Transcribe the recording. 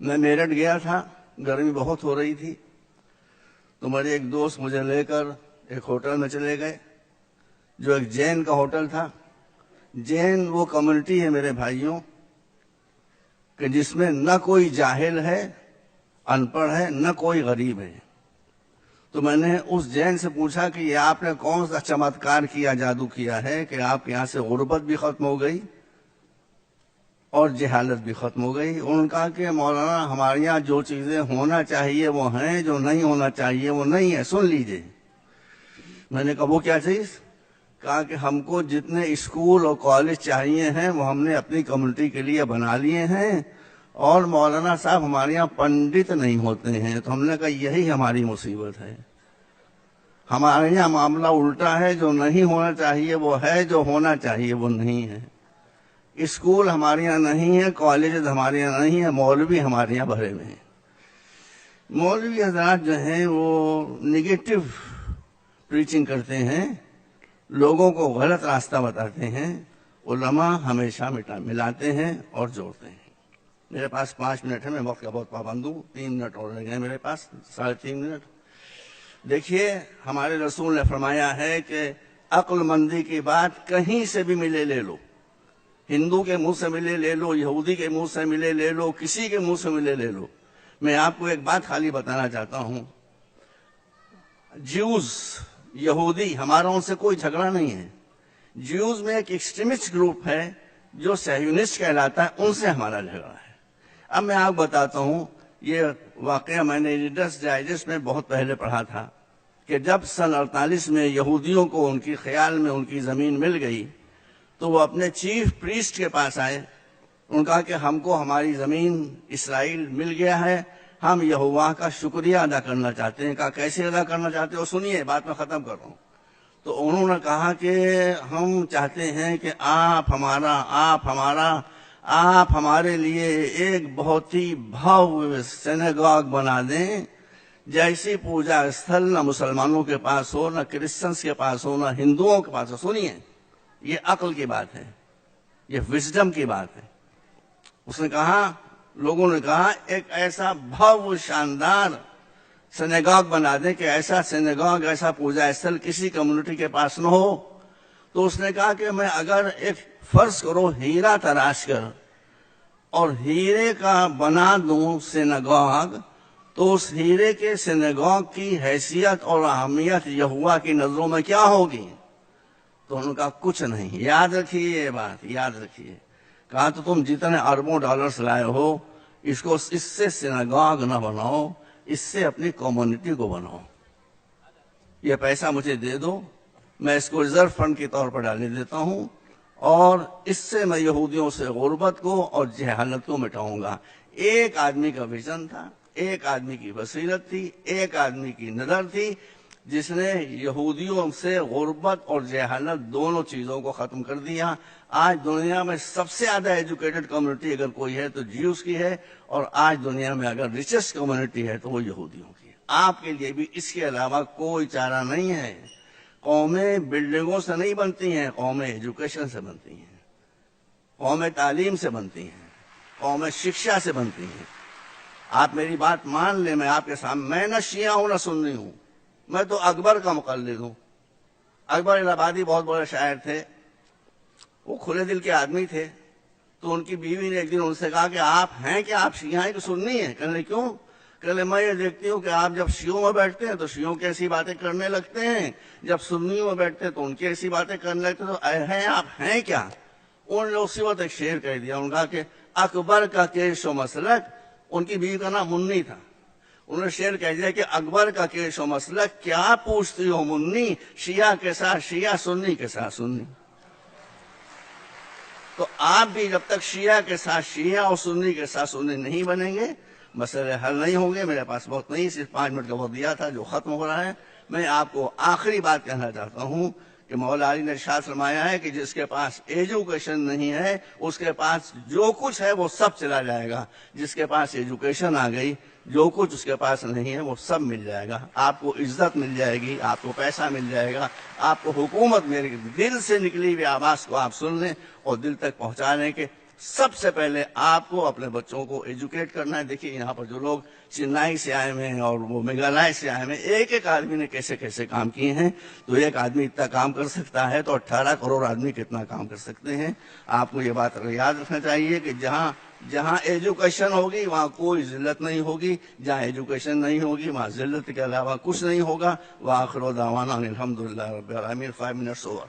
میں میرٹھ گیا تھا، گرمی بہت ہو رہی تھی، تو میرے ایک دوست مجھے لے کر ایک ہوٹل میں چلے گئے جو ایک جین کا ہوٹل تھا۔ جین وہ کمیونٹی ہے میرے بھائیوں کہ جس میں نہ کوئی جاہل ہے، ان پڑھ ہے، نہ کوئی غریب ہے۔ تو میں نے اس جین سے پوچھا کہ یہ آپ نے کون سا چمتکار کیا، جادو کیا ہے کہ آپ کے یہاں سے غربت بھی ختم ہو گئی اور جہالت بھی ختم ہو گئی؟ انہوں نے کہا کہ مولانا ہمارے یہاں جو چیزیں ہونا چاہیے وہ ہیں، جو نہیں ہونا چاہیے وہ نہیں ہے، سن لیجئے۔ میں نے کہا وہ کیا چیز؟ کہا کہ ہم کو جتنے اسکول اور کالج چاہیے ہیں وہ ہم نے اپنی کمیونٹی کے لیے بنا لیے ہیں، اور مولانا صاحب ہمارے یہاں پنڈت نہیں ہوتے ہیں۔ تو ہم نے کہا یہی ہماری مصیبت ہے، ہمارے یہاں معاملہ الٹا ہے، جو نہیں ہونا چاہیے وہ ہے، جو ہونا چاہیے وہ نہیں ہے۔ اسکول ہمارے یہاں نہیں ہے، کالجز ہمارے یہاں نہیں ہے، مولوی ہمارے یہاں بھرے ہوئے ہیں۔ مولوی حضرات جو ہیں وہ نگیٹو پریچنگ کرتے ہیں، لوگوں کو غلط راستہ بتاتے ہیں، علماء ہمیشہ ملاتے ہیں اور جوڑتے ہیں۔ میرے پاس 5 منٹ ہے، میں وقت کا بہت پابند ہوں، 3 منٹ اور رہ گئے میرے پاس، 3.5 منٹ۔ دیکھیے ہمارے رسول نے فرمایا ہے کہ عقل مندی کی بات کہیں سے بھی ملے لے لو، ہندو کے منہ سے ملے لے لو، یہودی کے منہ سے ملے لے لو، کسی کے منہ سے ملے لے لو۔ میں آپ کو ایک بات خالی بتانا چاہتا ہوں، جیوز یہودی ہمارا ان سے کوئی جھگڑا نہیں ہے۔ جیوز میں ایک ایکسٹریمسٹ گروپ ہے جو صہیونسٹ کہلاتا ہے، ان سے ہمارا جھگڑا ہے۔ اب میں آپ بتاتا ہوں، یہ واقعہ میں نے ریڈرز ڈائجسٹ میں بہت پہلے پڑھا تھا کہ جب سن 48 میں یہودیوں کو ان کی خیال میں ان کی زمین مل گئی تو وہ اپنے چیف پریسٹ کے پاس آئے، انہوں نے کہا کہ ہم کو ہماری زمین اسرائیل مل گیا ہے، ہم یہوہ کا شکریہ ادا کرنا چاہتے ہیں۔ کہا کیسے ادا کرنا چاہتے ہو؟ سنیے، بات میں ختم کر رہا ہوں۔ تو انہوں نے کہا کہ ہم چاہتے ہیں کہ آپ ہمارے لیے ایک بہت ہی بھویہ سینیگاگ بنا دیں، جیسی پوجا استھل نہ مسلمانوں کے پاس ہو، نہ کرسچنس کے پاس ہو، نہ ہندوؤں کے پاس ہو۔ سنیے، یہ عقل کی بات ہے، یہ وزڈم کی بات ہے۔ اس نے کہا، لوگوں نے کہا ایک ایسا بھویہ شاندار سینیگاگ بنا دیں کہ ایسا سینیگاگ، ایسا پوجا استھل کسی کمیونٹی کے پاس نہ ہو۔ تو اس نے کہا کہ میں اگر ایک فرض کرو ہیرا تراش کر اور ہیرے کا بنا دوں سینیگاگ، تو اس ہیرے کے سینیگاگ کی حیثیت اور اہمیت یہوہ کی نظروں میں کیا ہوگی؟ تو انہوں نے کہا کچھ نہیں۔ یاد رکھیے یہ بات، یاد رکھیے۔ کہا تو تم جتنے اربوں ڈالرز لائے ہو، اس سے سینیگاگ نہ بناؤ، اس سے اپنی کمیونٹی کو بناؤ۔ یہ پیسہ مجھے دے دو، میں اس کو ریزرو فنڈ کے طور پر ڈالنے دیتا ہوں، اور اس سے میں یہودیوں سے غربت کو اور جہالت کو مٹاؤں گا۔ ایک آدمی کا ویژن تھا، ایک آدمی کی بصیرت تھی، ایک آدمی کی نظر تھی، جس نے یہودیوں سے غربت اور جہالت دونوں چیزوں کو ختم کر دیا۔ آج دنیا میں سب سے زیادہ ایجوکیٹڈ کمیونٹی اگر کوئی ہے تو جیوز کی ہے، اور آج دنیا میں اگر ریچسٹ کمیونٹی ہے تو وہ یہودیوں کی ہے۔ آپ کے لیے بھی اس کے علاوہ کوئی چارہ نہیں ہے۔ قومیں بلڈنگوں سے نہیں بنتی ہیں، قومیں ایجوکیشن سے بنتی ہیں، قومیں تعلیم سے بنتی ہیں، قومیں شکشا سے بنتی ہیں۔ آپ میری بات مان لیں، میں آپ کے سامنے، میں نہ شیعہ ہوں نہ سنی ہوں، میں تو اکبر کا مقلد ہوں۔ اکبر الہ آبادی بہت بڑے شاعر تھے، وہ کھلے دل کے آدمی تھے۔ تو ان کی بیوی نے ایک دن ان سے کہا کہ آپ ہیں کہ آپ شیعہ ہیں کہ سنی ہیں؟ کہنے کیوں؟ کہنے میں یہ دیکھتی ہوں کہ آپ جب شیعوں میں بیٹھتے ہیں تو شیعوں کی ایسی باتیں کرنے لگتے ہیں، جب سنیوں میں بیٹھتے ہیں تو ان کی ایسی باتیں کرنے لگتے ہیں، تو ہیں آپ ہیں کیا؟ انہوں نے اسی وقت ایک شعر کہہ دیا، انہوں نے کہا کہ اکبر کا کیش و مسلک، ان کی بیوی کا نام منی تھا، انہوں نے شعر کہہ دیا کہ اکبر کا کیش و مسلک، کیا پوچھتی ہو منی، شیعہ کے ساتھ شیعہ، سنی کے ساتھ سنی۔ تو آپ بھی جب تک شیعہ کے ساتھ شیعہ اور سنی کے ساتھ سنی نہیں بنیں گے، مسئلے حل نہیں ہوں گے۔ میرے پاس بہت نہیں، صرف 5 منٹ کا وقت دیا تھا جو ختم ہو رہا ہے۔ میں آپ کو آخری بات کہنا چاہتا ہوں کہ مولا علی نے ارشاد فرمایا ہے کہ جس کے پاس ایجوکیشن نہیں ہے اس کے پاس جو کچھ ہے وہ سب چلا جائے گا، جس کے پاس ایجوکیشن آ گئی جو کچھ اس کے پاس نہیں ہے وہ سب مل جائے گا۔ آپ کو عزت مل جائے گی، آپ کو پیسہ مل جائے گا، آپ کو حکومت، میرے دل سے نکلی ہوئی آواز کو آپ سن لیں اور دل تک پہنچا لیں کہ سب سے پہلے آپ کو اپنے بچوں کو ایجوکیٹ کرنا ہے. دیکھیے یہاں پر جو لوگ چنئی سے آئے ہوئے ہیں اور وہ میگھالیہ سے آئے ہوئے ہیں، ایک ایک آدمی نے کیسے کیسے کام کیے ہیں. تو ایک آدمی اتنا کام کر سکتا ہے تو 18 کروڑ آدمی کتنا کام کر سکتے ہیں. آپ کو یہ بات یاد رکھنا چاہیے کہ جہاں ایجوکیشن ہوگی وہاں کوئی ذلت نہیں ہوگی، جہاں ایجوکیشن نہیں ہوگی وہاں ذلت کے علاوہ کچھ نہیں ہوگا. وآخر دعوانا الحمدللہ رب العالمین. 5 منٹس اوور.